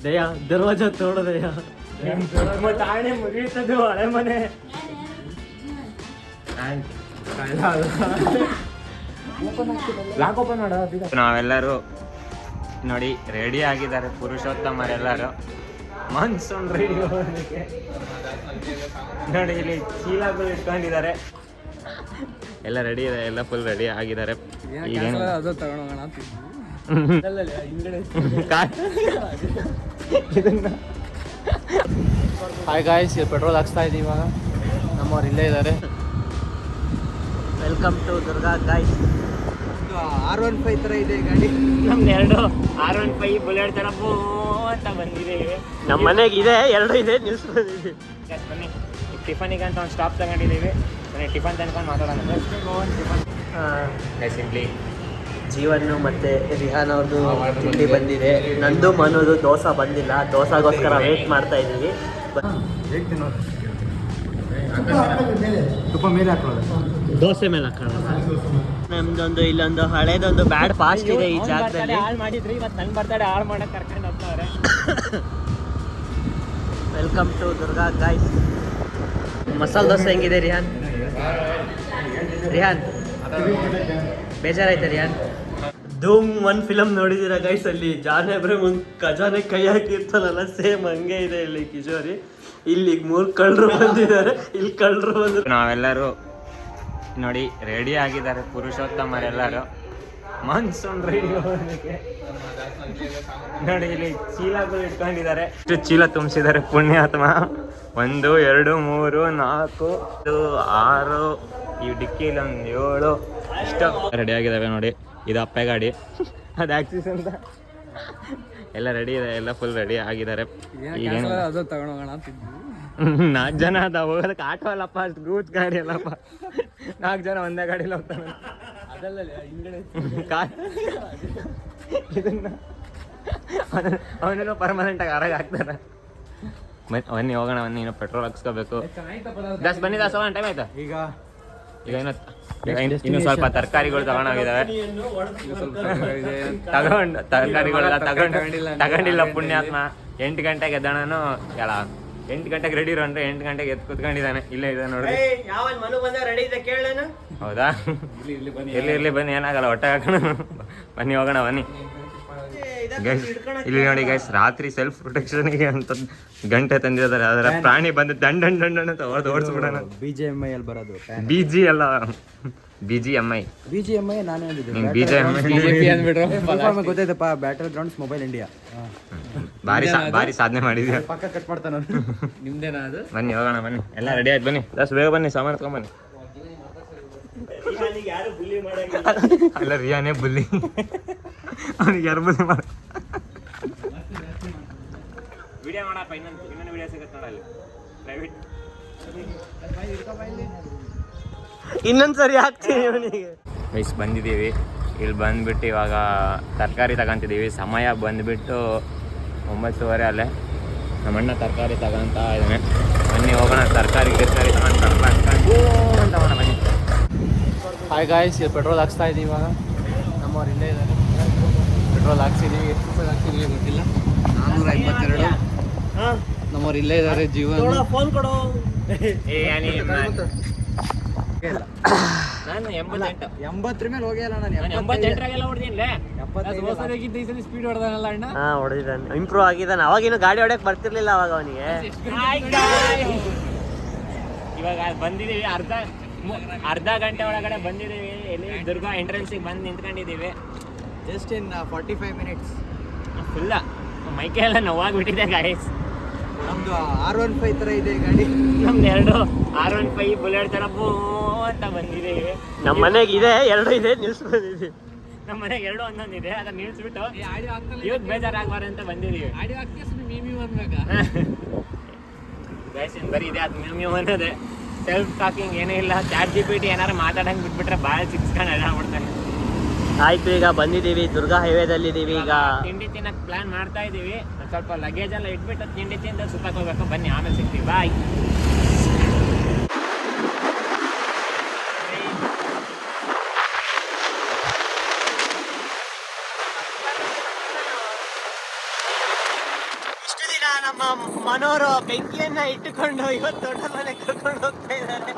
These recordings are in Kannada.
ದಯಾ ದರ್ವಾಜ ತೋಡ ದಯಾ ತಾಳೆ ಮುಗಿಯುತ್ತದೆ ಹಳೆ ಮನೆ. ನಾವೆಲ್ಲರೂ ನೋಡಿ ರೆಡಿ ಆಗಿದ್ದಾರೆ, ಪುರುಷೋತ್ತಮರೆಲ್ಲರೂ ಮಾನ್ಸೂನ್ ರೆಡಿ ಹೋಗೋದಕ್ಕೆ. ನೋಡಿ ಇಲ್ಲಿ ಚೀಲಗಳು ಇಟ್ಕೊಂಡಿದ್ದಾರೆ, ಎಲ್ಲ ರೆಡಿ ಇದೆ, ಎಲ್ಲ ಫುಲ್ ರೆಡಿ ಆಗಿದ್ದಾರೆ. ಹಾಯ್ ಗಾಯ್ಸ್, ಪೆಟ್ರೋಲ್ ಹಾಕ್ಸ್ತಾ ಇದ್ದೀವಿ ಇವಾಗ. ನಮ್ಮವ್ರು ಇಲ್ಲೇ ಇದ್ದಾರೆ. Welcome to Durga guys. R15 ಥರ ಇದೆ ಗಾಡಿ. ನಮ್ದು 2 R15 ಬುಲೆಟ್ ಥರ ಬೋ ಅಂತ ಬಂದಿದ್ದೇವೆ. ನಮ್ಮ ಮನೆಗೆ ಇದೆ, 2 ಇದೆ, ನಿಲ್ಸ್ಕೊಂಡಿದ್ದೀವಿ. ಬನ್ನಿ, ಟಿಫನಿಗೆ ಅಂತ ಒಂದು ಸ್ಟಾಪ್ ತಗೊಂಡಿದ್ದೀವಿ. ಬನ್ನಿ ಟಿಫನ್ ತನ್ಕೊಂಡು ಮಾತಾಡೋಣ. ಸಿಂಪ್ಲಿ ಜೀವನ್ ಮತ್ತು ರಿಹಾನ್ ಅವ್ರದ್ದು ತಿಂಡಿ ಬಂದಿದೆ. ನಂದು ಮನೋದು ದೋಸೆ ಬಂದಿಲ್ಲ, ದೋಸೆಗೋಸ್ಕರ ವೇಟ್ ಮಾಡ್ತಾ ಇದ್ದೀವಿ. ತುಪ್ಪ ಮೇಲೆ ಹಾಕೊಳ್ಳೋದು, ದೋಸೆ ಮೇಲೆ ಹಾಕೋಣ. ನಮ್ದೊಂದು ಇಲ್ಲೊಂದು ಹಳೇದೊಂದು ಬ್ಯಾಡ್ ಪಾಸ್ಟ್ ಇದೆ ಈ ಜಾಗದಲ್ಲಿ. ಹಾಳು ಮಾಡಿದ್ರಿ, ಇವತ್ತು ನನ್ನ ಬರ್ತಡೆ ಹಾಳು ಮಾಡಕ್ಕೆ ಕರ್ಕೊಂಡು ಹೋಗ್ತಾವ್ರೆ. Welcome to Durga guys. Masala dosa ಹೆಂಗಿದೆ ರಿಹಾನ್? ರಿಹಾನ್ ಬೇಜಾರಾಯ್ತಾ ರಿಹಾನ್? ಧೂಮ್ 1 ಫಿಲಮ್ ನೋಡಿದ್ದೀರಾ ಗೈಸ್? ಅಲ್ಲಿ ಜಾನ್ ಅಬ್ರಹಂ ಖಜಾನೆ ಕೈ ಹಾಕಿರ್ತಾನಲ್ಲ, ಸೇಮ್ ಹಂಗೆ ಇದೆ ಇಲ್ಲಿ ಕಿಶೋರಿ. ಇಲ್ಲಿ 3 ಕಳ್ಳರು ಬಂದಿದ್ದಾರೆ, ಇಲ್ಲಿ ಕಳ್ಳರು ಬಂದ್ರು. ನಾವೆಲ್ಲರೂ ನೋಡಿ ರೆಡಿ ಆಗಿದ್ದಾರೆ, ಪುರುಷೋತ್ತಮರೆಲ್ಲರೂ ಮಾನ್ಸೂನ್ ರೆಡಿ ಹೋಗೋದಕ್ಕೆ. ನೋಡಿ ಇಲ್ಲಿ ಚೀಲಗಳು ಇಟ್ಕೊಂಡಿದ್ದಾರೆ, ಎಷ್ಟು ಚೀಲ ತುಂಬಿಸಿದ್ದಾರೆ ಪುಣ್ಯಾತ್ಮ. 1 2 3 4 6, ಈ ಡಿಕ್ಕಿಲಿ ಒಂದು 7 ಇಷ್ಟು ರೆಡಿ ಆಗಿದ್ದಾವೆ. ನೋಡಿ ಇದು ಅಪ್ಪೆ ಗಾಡಿ, ಅದು ಆಕ್ಸಿಸ್ ಅಂತ. ಎಲ್ಲ ರೆಡಿ ಇದೆ, ಎಲ್ಲ ಫುಲ್ ರೆಡಿ ಆಗಿದ್ದಾರೆ. ಈಗ 4 ಜನ ಅದ ಹೋಗೋದಕ್ಕೆ ಆಟೋ ಅಲ್ಲಪ್ಪ, ಅಷ್ಟು ಗೂತ್ ಗಾಡಿ ಅಲ್ಲಪ್ಪ. 4 ಜನ ಒಂದೇ ಗಾಡಿಲಿ ಹೋಗ್ತಾನೆ. ಇದನ್ನ ಅವನೆಲ್ಲ ಪರ್ಮನೆಂಟಾಗಿ ಆರಾಗ ಹಾಕ್ತಾನೆ. ಬನ್ನಿ ಹೋಗೋಣ, ಬನ್ನಿ, ಇನ್ನೂ ಪೆಟ್ರೋಲ್ ಹಾಕ್ಸ್ಕೋಬೇಕು. ದಾಸ್ ಬನ್ನಿ, ದಾಸ್ ಹೋಗೋಣ, ಟೈಮ್ ಆಯ್ತಾ? ಈಗ ಇನ್ನು ಸ್ವಲ್ಪ ತರಕಾರಿಗಳು ತಗೊಂಡೋಗಿದ್ದಾವೆ. ತರಕಾರಿಗಳೆಲ್ಲ ತಗೊಂಡಿಲ್ಲ ಪುಣ್ಯಾತ್ಮ. 8 ಗಂಟೆಗೆ ಎದ್ದಣನು ಎಲ್ಲ 8 ಗಂಟೆಗೆ ರೆಡಿ ಇರೋ ಅಂದ್ರೆ 8 ಗಂಟೆಗೆ ಎದ್ದು ಕುತ್ಕೊಂಡಿದ್ದಾನೆ. ಇಲ್ಲೇ ಇದೆ ನೋಡಿ. ಹೌದಾ? ಇಲ್ಲಿ ಬನ್ನಿ, ಏನಾಗಲ್ಲ, ಹೊಟ್ಟೆ ಹಾಕೋಣ. ಬನ್ನಿ ಹೋಗೋಣ, ಬನ್ನಿ ಗೈಸ್. ಇಲ್ಲಿ ನೋಡಿ ಗೈಸ್, ರಾತ್ರಿ ಸೆಲ್ಫ್ ಪ್ರೊಟೆಕ್ಷನ್ಗೆ ಅಂತ ಗಂಟೆ ತಂದಿದ್ದಾರೆ. ಅದರ ಪ್ರಾಣಿ ಬಂದು ದಂಡ ಅಂತ ಓಡಿಸ್ಬಿಡೋಣ. BGMI ಅಲ್ಲಿ ಬರೋದು. BG ಅಲ್ಲ, BGMI. ನಾನೇ ಗೊತ್ತಾಯ್ತಪ್ಪ, ಬ್ಯಾಟಲ್ ಗ್ರೌಂಡ್ಸ್ ಮೊಬೈಲ್ ಇಂಡಿಯಾ. ಭಾರಿ ಸಾಧನೆ ಮಾಡಿದ್ಯಾ. ಪಕ್ಕ ಕಟ್ ಮಾಡ್ತಾನ. ನಿಮ್ದೇನಾ ಅದು? ಬನ್ನಿ ಹೋಗೋಣ, ಬನ್ನಿ, ಎಲ್ಲ ರೆಡಿ ಆಯ್ತು. ಬನ್ನಿ ದಸ್ ಬೇಗ ಬನ್ನಿ, ಸಾಮಾನು ತಗೊಂಬನ್ನಿ. ಅಲ್ಲ, ರಿಯಾನೇ ಬುಲ್ಲಿ, ಅವನಿಗೆ ಯಾರು ಬುಲ್ಲಿ ಮಾಡ. ವಿಡಿಯೋ ಮಾಡಪ್ಪ, ಇನ್ನೊಂದು ವಿಡಿಯೋ ಸಿಗುತ್ತೆ ನೋಡಲ್ಲಿ, ಪ್ರೈವೇಟ್. ಇನ್ನೊಂದ್ಸರಿ ಹಾಕ್ತೀನಿ ಅವನಿಗೆ. ವಯಸ್ಸು ಬಂದಿದ್ದೀವಿ, ಇಲ್ಲಿ ಬಂದುಬಿಟ್ಟು ಇವಾಗ ತರಕಾರಿ ತಗೊಂತಿದ್ದೀವಿ. ಸಮಯ ಬಂದುಬಿಟ್ಟು 9:30 ಅಲ್ಲೇ. ನಮ್ಮಣ್ಣ ತರಕಾರಿ ತಗೊಂತ ಇದ್ದಾನೆ. ಬನ್ನಿ ಹೋಗೋಣ, ತರಕಾರಿ ತಗೊಂಡು ತಗೋಣ, ಬನ್ನಿ. ಹಾಯ್ ಗಾಯ್ಸ್, ಪೆಟ್ರೋಲ್ ಹಾಕ್ಸ್ತಾ ಇದ್ದೀವಿ ಇವಾಗ. ನಮ್ಮವ್ರು ಇಲ್ಲೇ ಇದ್ದಾರೆ. ಪೆಟ್ರೋಲ್ ಹಾಕ್ಸಿದ್ದೀವಿ, ಎಷ್ಟು ರೂಪಾಯಿ ಹಾಕ್ಸಿದ್ದೀವಿ ಗೊತ್ತಿಲ್ಲ. 452. ನಮ್ಮವ್ರು ಇಲ್ಲೇ ಇದ್ದಾರೆ. ಜೀವನ್ ಫೋನ್ ಕೊಡು. ನಾನು 80 ಮೇಲೆ ಹೋಗಿಲ್ಲ. ನಾನು 88 ಹೊಡೆದಿಲ್ಲ. ಸ್ಪೀಡ್ ಹೊಡೆದಾನಲ್ಲ ಅಣ್ಣ. ಹೊಡೆದಿದ್ದಾನೆ, ಇಂಪ್ರೂವ್ ಆಗಿದ್ದಾನೆ. ಅವಾಗಿನ್ನು ಗಾಡಿ ಹೊಡೆಯಕ್ಕೆ ಬರ್ತಿರ್ಲಿಲ್ಲ ಅವಾಗ ಅವನಿಗೆ. ಇವಾಗ ಬಂದಿದ್ದೀವಿ, ಅರ್ಧ ಗಂಟೆ ಒಳಗಡೆ ಬಂದಿದ್ದೀವಿ. ಎಲ್ಲಿ ದುರ್ಗಾ ಎಂಟ್ರೆನ್ಸಿಗೆ ಬಂದು ನಿಂತ್ಕೊಂಡಿದ್ದೀವಿ. Just in 45 minutes. ಫುಲ್ಲ ಮೈಕೆ ಎಲ್ಲ ನೋವಾಗ್ಬಿಟ್ಟಿದೆ ಗಾಯ್ಸ್. ನಮ್ದು R15 ಥರ ಇದೆ ಗಾಡಿ. ನಮ್ದು 2 R15 ಬುಲೆಟ್ ಥರ ಬೋ ಅಂತ ಬಂದಿದ್ದೀವಿ. ನಮ್ಮ ಮನೆಗೆ ಇದೆ, 2 ಇದೆ, ನಿಲ್ಸ್ಕೊಂಡಿದ್ದೀವಿ. ನಮ್ಮ ಮನೆಗೆ 2 ಒಂದೊಂದಿದೆ, ಅದನ್ನ ನಿಲ್ಸ್ಬಿಟ್ಟು ಇವತ್ತು ಬೇಜಾರಾಗಬಾರ್ದು ಅಂತ ಬಂದಿದ್ದೀವಿ. ಗಾಯ್ಸ್ ಬರೀ ಇದೆ, ಅದು ಮ್ಯೂ ಅನ್ನೋದೆ. ಸೆಲ್ಫ್ ಟಾಕಿಂಗ್ ಏನೂ ಇಲ್ಲ. ChatGPT ಏನಾರು ಮಾತಾಡಂಗೆ ಬಿಟ್ಬಿಟ್ರೆ ಭಾಳ ಸಿಕ್ಸ್ಕೊಂಡು ಅದಾಗ್ಬಿಡ್ತಾನೆ. ಆಯ್ತು, ಈಗ ಬಂದಿದ್ದೀವಿ, ದುರ್ಗಾ ಹೈವೇದಲ್ಲಿದ್ದೀವಿ. ಈಗ ತಿಂಡಿ ತಿನ್ನಕ್ಕೆ ಪ್ಲಾನ್ ಮಾಡ್ತಾ ಇದ್ದೀವಿ. ಸ್ವಲ್ಪ ಲಗೇಜ್ ಎಲ್ಲ ಇಟ್ಬಿಟ್ಟು ತಿಂಡಿ ತಿಂದು ಸುತ್ತಕ್ಕೆ ಹೋಗ್ಬೇಕು. ಬನ್ನಿ, ಆಮೇಲೆ ಸಿಗ್ತೀವಿ. ಬಾಯ್. ನಮ್ಮ ಮನೋರು ಬೆಂಕಿಯನ್ನ ಇಟ್ಟುಕೊಂಡು ಇವತ್ತು ದೊಡ್ಡ ಮನೆ ಕರ್ಕೊಂಡು ಹೋಗ್ತಾ ಇದ್ದಾರೆ.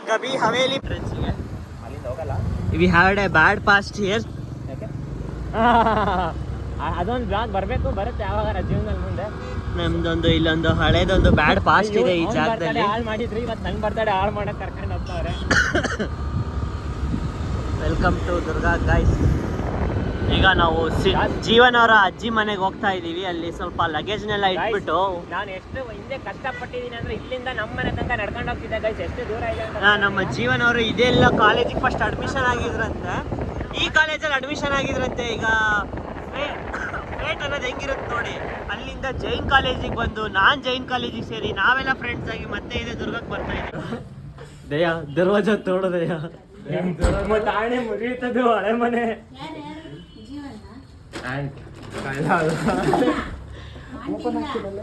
ಕಬಿ ಹವೇಲಿ ಫ್ರೆಂಡ್ಸ್ಗೆ we had a bad past here. ಅದೊಂದು ಬ್ಲಾಗ್ ಬರಬೇಕು, ಬರುತ್ತೆ ಯಾವಾಗ ಜೀವನದಲ್ಲಿ ಮುಂದೆ. ನಮ್ದೊಂದು ಇಲ್ಲೊಂದು ಹಳೇದೊಂದು ಬ್ಯಾಡ್ ಪಾಸ್ಟ್ ಇದೆ ಈ ಜಾಗದಲ್ಲಿ. ಹಾಳು ಮಾಡಿದ್ರಿ, ಇವತ್ತು ನಂಗೆ ಬರ್ತಡೆ ಹಾಳು ಮಾಡಕ್ ಕರ್ಕೊಂಡು ಹೋಗ್ತಾವ್ರೆ. Welcome to Durga guys. ಈಗ ನಾವು ಜೀವನ್ ಅವರ ಅಜ್ಜಿ ಮನೆಗೆ ಹೋಗ್ತಾ ಇದೀವಿ. ಅಲ್ಲಿ ಸ್ವಲ್ಪ ಲಗೇಜ್ನೆಲ್ಲ ಇಟ್ಬಿಟ್ಟು ನಾನು ಎಷ್ಟು ಹಿಂದೆ ಕಷ್ಟಪಟ್ಟಿದ್ದೀನಿ ಅಂದ್ರೆ ಇಲ್ಲಿಂದ ನಮ್ಮ ಮನೆ ತನಕ ನಡ್ಕೊಂಡು ಹೋಗ್ತಿದ್ದೆ ಗೈಸ್, ಎಷ್ಟು ದೂರ ಇದೆ ಅಂತ. ನಮ್ಮ ಜೀವನ್ ಅವರು ಇದೆಲ್ಲ ಕಾಲೇಜಿಗೆ ಫಸ್ಟ್ ಅಡ್ಮಿಷನ್ ಆಗಿದ್ರಂತೆ, ಈ ಕಾಲೇಜಲ್ಲಿ ಅಡ್ಮಿಷನ್ ಆಗಿದ್ರಂತೆ. ಈಗ ರೇಟ್ ಅನ್ನೋದು ಹೆಂಗಿರುತ್ತೆ ನೋಡಿ, ಅಲ್ಲಿಂದ ಜೈನ್ ಕಾಲೇಜಿಗೆ ಬಂದು ನಾನು ಜೈನ್ ಕಾಲೇಜಿಗೆ ಸೇರಿ ನಾವೆಲ್ಲ ಫ್ರೆಂಡ್ಸ್ ಆಗಿ ಮತ್ತೆ ಇದೆ ದುರ್ಗಕ್ಕೆ ಬರ್ತಾ ಇದ್ದೀವಿ. ದಯಾ ದರ್ವಾಜ ತೋಡು ದಯಾ, ತಾಣೆ ಮುಗಿಯುತ್ತದೆ ಹಳೆ ಮನೆ.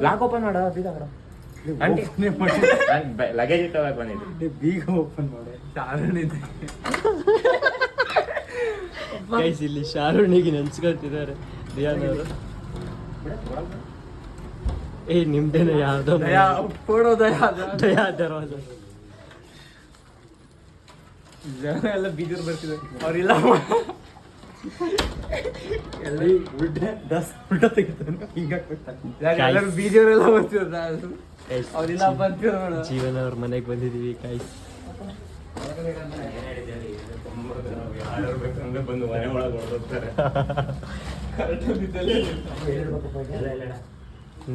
ಲಾಕ್ ಓಪನ್ ಮಾಡ ಲಗೇಜ್ ಇಟ್ಟವಾಗ ಬಂದಿದ್ದೆ, ಬೀಗ ಓಪನ್ ಮಾಡಿ. ಗೈಸ್ ಇಲ್ಲಿ ಶಾರುಣಿಗೆ ನೆನ್ಸ್ಕೊಳ್ತಿದ್ದಾರೆ ದಿಯಾನವರು. ನಿಮ್ದೇನ ಯಾವ್ದೋ ದಯಾ ದರ್ವಾಜ ಜನ ಎಲ್ಲ ಬೀದಿರ್ ಬರ್ತಿದೆ ಅವ್ರಿಲ್ಲ. ಎಲ್ಲರೂ ಬೀದಿಯವರೆಲ್ಲ ಬರ್ತಿರೋದ ಅವ್ರಿಲ್ಲ ಬರ್ತಿರೋ. ಜೀವನ ಅವ್ರ ಮನೆಗೆ ಬಂದಿದೀವಿ ಗೈಸ್. ಬಂದು ಮನೆ ಒಳಗೆ ಹೊರಡ್ತಾರೆ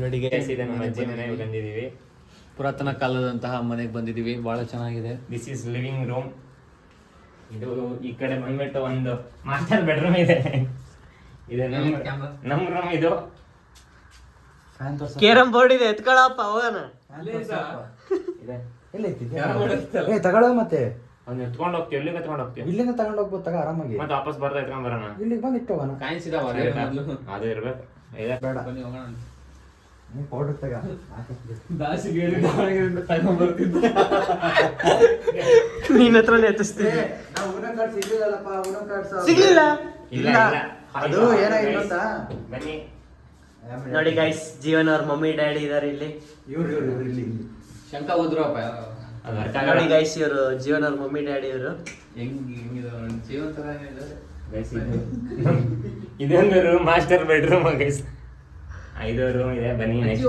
ನೋಡಿ ಗೈಸ್, ಇದೆ ನಮ್ಮ ಅಜ್ಜಿ ಮನೆಗೆ ಬಂದಿದೀವಿ. ಪುರಾತನ ಕಾಲದಂತಹ ಮನೆಗೆ ಬಂದಿದೀವಿ, ಬಹಳ ಚೆನ್ನಾಗಿದೆ. This is living room. ಇದು ಈ ಕಡೆ ಬಂದ್ಬಿಟ್ಟು ಒಂದು ಮಾಸ್ಟರ್ ಬೆಡ್ರೂಮ್ ಇದೆ. ಇದೆ ನಮ್ಮ ರೂಮ್. ಇದು ಕೇರಂ ಬೋರ್ಡ್ ಇದೆ, ಎತ್ಕೊಳಪ್ಪ ಹೋಗೋಣ. ತಗೊಳ್ಳೋ ಮತ್ತೆ ಅವ್ನು ಎತ್ಕೊಂಡು ಹೋಗ್ತೀವಿ. ಎಲ್ಲಿಗೆ ಎತ್ಕೊಂಡು ಹೋಗ್ತೀವಿ? ಇಲ್ಲಿಂದ ತಗೊಂಡು ಹೋಗ್ಬೋದು ತಗ ಆರಾಮಾಗಿ. ಮತ್ತೆ ವಾಪಸ್ ಬರ್ತಾ ಎತ್ಕೊಂಡ್ ಬರೋಣ. ಇಲ್ಲಿಗೆ ಬಂದು ಇಟ್ಟೋಗೋಣ. ಅದು ಇರ್ಬೇಕು. ಬೇಡ ನೀ ಪೌಡರ್ ತಗ. ನಿನ್ನ ಹತ್ರ ಎತ್ತಿಸ್ತೀನಿ. ಸಿಗ್ಲಿಲ್ಲ. ಇಲ್ಲ ಅದು ಏನಾಗಿದೆ ಗೊತ್ತಾ? ಬನ್ನಿ ನೋಡಿ ಗೈಸ್, ಜೀವನ್ ಅವ್ರ ಮಮ್ಮಿ ಡ್ಯಾಡಿ ಇದಾರೆ ಇಲ್ಲಿ. ಇವ್ರು ಇಲ್ಲಿ ಶಂಕ ಹೋದ್ರಪ್ಪ. ನೋಡಿ ಗೈಸ್, ಇವರು ಜೀವನ್ ಅವ್ರ ಮಮ್ಮಿ ಡ್ಯಾಡಿ ಇವರು. ಜೀವನ ತರ ಇದೊಂದು room, master bedroom guys. 5 room ಇದೆ. ಬನ್ನಿ next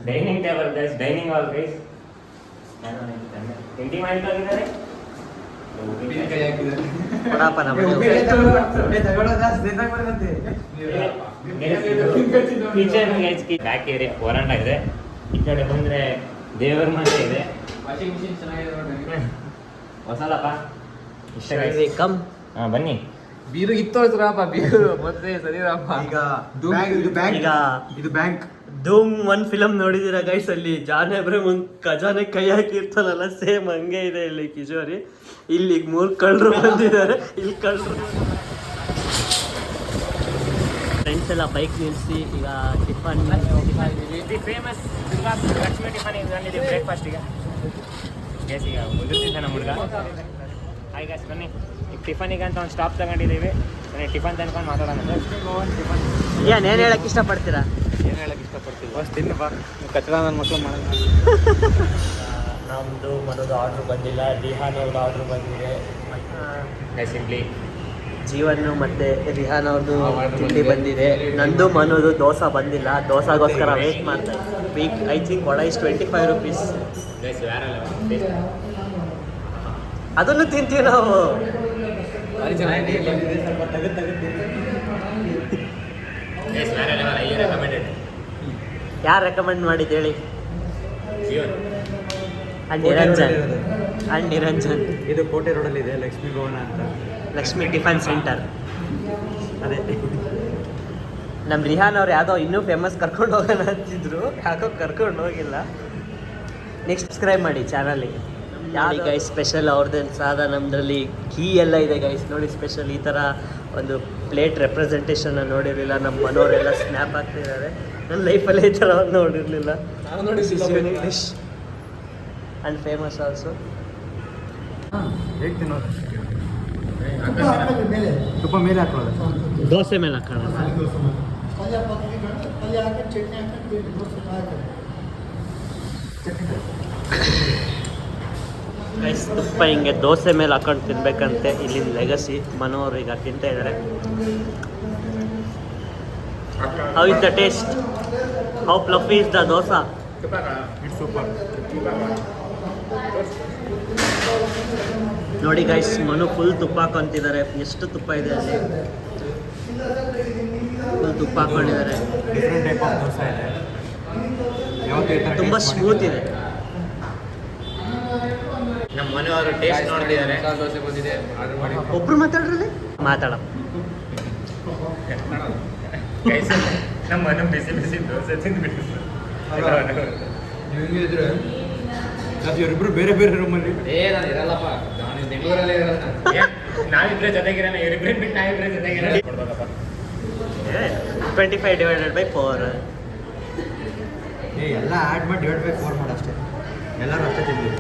dining table guys, dining hall guys. ತಿಂಡಿ ಮಾಡಿದ್ದಾರೆ. ಕೊಡಪ್ಪ kitchen guys, back area veranda ಇದೆ. ಈ ಕಡೆ ಬಂದ್ರೆ ದೇವರ ಮನೆ ಇದೆ. ವಾಷಿಂಗ್ ಮಿಷಿನ್ ಚೆನ್ನಾಗಿದೆ ಹೊಸದಪ್ಪ. ಇಷ್ಟ ಕಮ್. ಬನ್ನಿ. ಬೀರು ಇತ್ತೋಳ್ತಾರಪ್ಪ, ಬೀರು ಮತ್ತೆ ಸರಿರಪ್ಪ. ಈಗ ಇದು ಬ್ಯಾಂಕ್. ಧೂಮ್ 1 ಫಿಲಮ್ ನೋಡಿದೀರಾ ಗೈಸ್? ಅಲ್ಲಿ ಜಾನ್ ಅಬ್ರಹಂ ಖಜಾನೆ ಕೈ ಹಾಕಿರ್ತಾನಲ್ಲ, ಸೇಮ್ ಹಂಗೆ ಇದೆ ಇಲ್ಲಿ ಕಿಶೋರಿ. ಇಲ್ಲಿ 3 ಕಳ್ಳರು ಬಂದಿದ್ದಾರೆ. ಇಲ್ಲಿ ಕಳ್ಳರು ಫ್ರೆಂಡ್ಸ್ ಎಲ್ಲ ಬೈಕ್ ನಿಲ್ಲಿಸಿ ಈಗ ಟಿಫನ್ ಫೇಮಸ್ ಲಕ್ಷ್ಮಿ ಟಿಫನ್ ಬಂದಿದ್ದೀವಿ ಬ್ರೇಕ್ಫಾಸ್ಟಿಗೆ. ಗ್ಯಾಸ್ ಈಗ ಮುಗಿಸ್ತಿದ್ದೆ ನಮ್ಮ ಹುಡುಗ. ಹಾಯ್ ಗ್ಯಾಸ್, ಬನ್ನಿ. ಈಗ ಟಿಫನಿಗೆ ಅಂತ ಒಂದು ಸ್ಟಾಪ್ ತಗೊಂಡಿದ್ದೀವಿ. ಬನ್ನಿ ಟಿಫನ್ ತಂದ್ಕೊಂಡು ಮಾತಾಡೋಣ. ಟಿಫನ್ ಏನ್ ಹೇಳಕ್ ಇಷ್ಟಪಡ್ತೀರಾ? ಏನು ಹೇಳಕ್ಕೆ ಇಷ್ಟಪಡ್ತೀವಿ? ಫಸ್ಟ್ ತಿನ್ನಪ್ಪ, ಕಚ್ಚಡ ನನ್ನ ಮಕ್ಕಳು ಮಾಡೋಣ. ನಮ್ಮದು ಮನೋದು ಆರ್ಡ್ರ್ ಬಂದಿಲ್ಲ, ರಿಹಾನ್ ಅವ್ರದ್ದು ಆರ್ಡ್ರ್ ಬಂದಿದೆ. ಸಿಂಪ್ಲಿ ಜೀವನ್ ಮತ್ತೆ ರಿಹಾನ್ ಅವ್ರದ್ದು ತಿಂಡಿ ಬಂದಿದೆ. ನಂದು ಮನೋದು ದೋಸೆ ಬಂದಿಲ್ಲ, ದೋಸಾಗೋಸ್ಕರ ವೇಟ್ ಮಾಡ್ತಾ ಇದ್ವಿ. I think vada is 25 rupees. ಅದನ್ನು ತಿಂತೀವಿ ನಾವು. ಯಾರು ರೆಕಮೆಂಡ್ ಮಾಡಿದ್ದು ಹೇಳಿ? ಅಂಡ್ ನಿರಂಜನ್. ಇದು ಕೋಟೆ ರೋಡಲ್ಲಿ ಇದೆ, ಲಕ್ಷ್ಮೀ ಭವನ ಅಂತ. Lakshmi tiffin centre. ಅದೇ ನಮ್ಮ ರಿಹಾನ್ ಅವ್ರು ಯಾವುದೋ ಇನ್ನೂ ಫೇಮಸ್ ಕರ್ಕೊಂಡು ಹೋಗೋಣ ಅಂತಿದ್ರು, ಯಾಕೋ ಕರ್ಕೊಂಡು ಹೋಗಿಲ್ಲ. ನೆಕ್ಸ್ಟ್ ಸಬ್ಸ್ಕ್ರೈಬ್ ಮಾಡಿ ಚಾನಲಿಗೆ. ಯಾರು ಗೈಸ್ ಸ್ಪೆಷಲ್ ಅವ್ರದ್ದೇನು ಸಾದ, ನಮ್ಮದ್ರಲ್ಲಿ ಕೀ ಎಲ್ಲ ಇದೆ ಗೈಸ್. ನೋಡಿ ಸ್ಪೆಷಲ್ ಈ ಥರ ಒಂದು ಪ್ಲೇಟ್ ರೆಪ್ರೆಸೆಂಟೇಷನ್ ನೋಡಿರಲಿಲ್ಲ. ನಮ್ಮ ಮನೋರೆಲ್ಲ ಸ್ನ್ಯಾಪ್ ಆಗ್ತಿದ್ದಾರೆ. ನನ್ನ ಲೈಫಲ್ಲೇ ಈ ಥರ ಒಂದು ನೋಡಿರಲಿಲ್ಲ. Dish and famous also. ಹೇಗೆ ತಿನ್ನೋದು ತುಪ್ಪ ಮೇಲೆ ಹಾಕೊಳ್ಳೋದು ದೋಸೆ ಮೇಲೆ ಹಾಕೋಣ ಗೈಸ್ ತುಪ್ಪ ಹಿಂಗೆ ದೋಸೆ ಮೇಲೆ ಹಾಕೊಂಡು ತಿನ್ಬೇಕಂತೆ ಇಲ್ಲಿನ ಲೆಗಸಿ ಮನೋರು ಈಗ ತಿಂತಾ ಇದ್ದಾರೆ how is the taste how fluffy is the dosa it's super ನೋಡಿ ಗೈಸ್ ಮನು ಫುಲ್ ತುಪ್ಪ ಹಾಕೊಂತಿದ್ದಾರೆ ಎಷ್ಟು ತುಪ್ಪ ಇದೆ ಅಲ್ಲಿ ಫುಲ್ ತುಪ್ಪ ಹಾಕೊಂಡಿದ್ದಾರೆ ಡಿಫ್ರೆಂಟ್ ಟೈಪ್ ಆಫ್ ದೋಸೆ ಇದೆ ಯಾವತ್ತೂ ಈ ಥರ ತುಂಬ taste ಸ್ಮೂತ್ ಇದೆ ನಮ್ಮ ಮನೆಯವರು ಟೇಸ್ಟ್ ನೋಡ್ತಿದ್ದಾರೆ ಮಸಾಲೆ ದೋಸೆ ಬಂದಿದೆ ಆರ್ಡರ್ ಮಾಡಿ ಒಬ್ರು ಮಾತಾಡ್ರಲ್ಲಿ ಮಾತಾಡಪ್ಪ ನಮ್ಮ ಮನೆ ಬಿಸಿ ಬಿಸಿ ದೋಸೆ ತಿಂದ್ಬಿಟ್ಟು ನೀವು ಹಿಂಗಿದ್ರೆ ಅದು ಇವರಿಬ್ರು ಬೇರೆ ಬೇರೆ ರೂಮಲ್ಲಿ ನಾನು ಇರಲ್ಲಪ್ಪ ನಾನು ಬೆಂಗಳೂರಲ್ಲೇ ಇರಲ್ಲ ನಾವಿಬ್ರೆ ಜೊತೆಗಿರೋಣ ಇವರಿಬ್ರೆ ಬಿಟ್ಟು ನಾವಿಬ್ರೆ ಜೊತೆಗಿರೋಣ 25 ಡಿವೈಡೆಡ್ ಬೈ 4 ಎಲ್ಲ ಆ್ಯಡ್ ಮಾಡಿ ಡಿವೈಡ್ ಬೈ 4 ಮಾಡಿ ಅಷ್ಟೇ ಎಲ್ಲರೂ ಅಷ್ಟೇ ತಿಂದ್ವಿ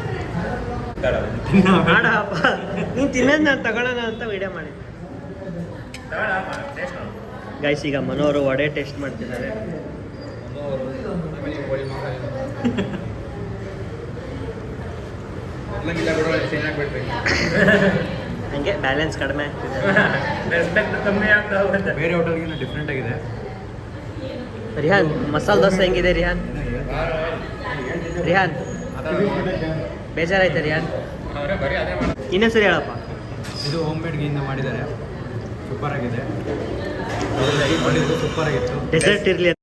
ಮಾಡಪ್ಪ ನೀನು ತಿನ್ನೋದು ನಾನು ತಗೊಳ್ಳೋಣ ಅಂತ ವಿಡಿಯೋ ಮಾಡಿದ್ದೆ ಗೈಸ್ ಈಗ ಮನೋರು ವಡೆ ಟೇಸ್ಟ್ ಮಾಡ್ತಿದ್ದಾರೆ ಮೊದಲಾಗಿಲ್ಲ ಬಿಡೋ ಚೆನ್ನಾಗಿ ಬಿಡ್ರಿ ಹಂಗೆ ಬ್ಯಾಲೆನ್ಸ್ ಕಡಿಮೆ ಆಗ್ತಿದೆ ಬೇರೆ ಹೋಟೆಲ್ಗಿಂತ ಡಿಫ್ರೆಂಟ್ ಆಗಿದೆ ರಿಹಾನ್ ಮಸಾಲೆ ದೋಸೆ ಹೆಂಗಿದೆ ರಿಹಾನ್ ರಿಹಾನ್ ಬೇಜಾರಾಯ್ತಾ ರಿಹಾನ್ ಬರೀ ಅದೇ ಮಾಡಿ ಇನ್ನೊಂದ್ಸರಿ ಹೇಳಪ್ಪ ಇದು ಹೋಮ್ ಮೇಡ್ಗಿಂದ ಮಾಡಿದ್ದಾರೆ ಸೂಪರ್ ಆಗಿದೆ ಮಾಡಿದ್ದು ಸೂಪರ್ ಆಗಿತ್ತು ಡೆಸರ್ಟ್ ಇರಲಿ